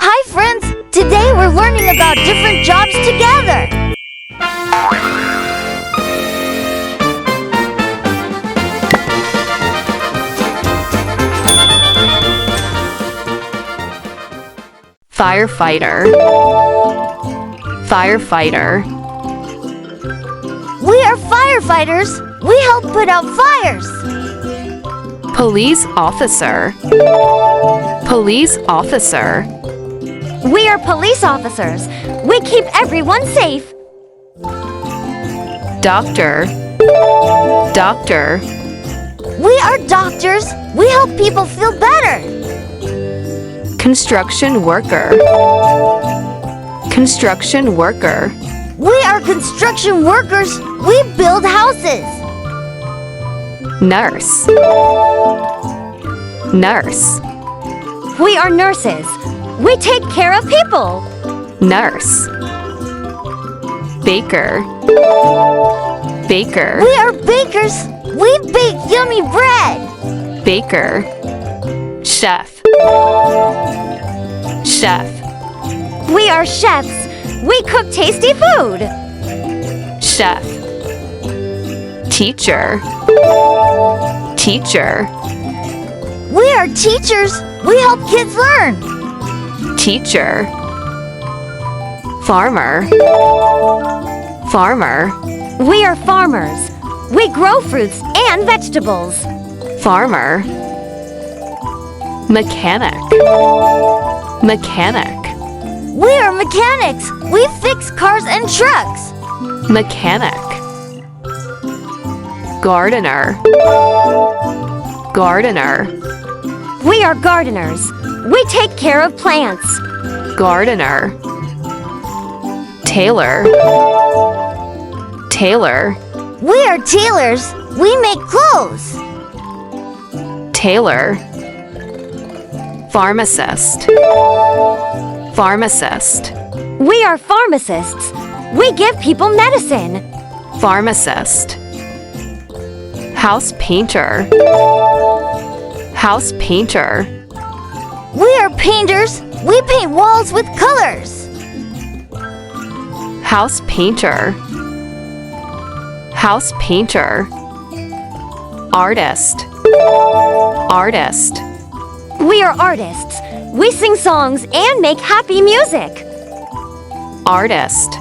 Hi friends! Today we're learning about different jobs together! Firefighter. Firefighter. We are firefighters! We help put out fires! Police officer. Police officer. We are police officers! We keep everyone safe! Doctor. Doctor. We are doctors! We help people feel better! Construction worker. Construction worker. We are construction workers! We build houses! Nurse. Nurse. We are nurses! We take care of people! Nurse. Baker. Baker. We are bakers! We bake yummy bread! Baker. Chef. Chef. We are chefs! We cook tasty food! Chef. Teacher. Teacher. We are teachers! We help kids learn! Teacher. Farmer. Farmer. We are farmers! We grow fruits and vegetables! Farmer. Mechanic. Mechanic. We are mechanics! We fix cars and trucks! Mechanic. Gardener. Gardener. We are gardeners! We take care of plants! Gardener. Tailor. Tailor. We are tailors! We make clothes! Tailor. Pharmacist. Pharmacist. We are pharmacists! We give people medicine! Pharmacist. House painter. House painter. We are painters! We paint walls with colors! House painter. House painter. Artist. Artist. We are artists! We sing songs and make happy music! Artist.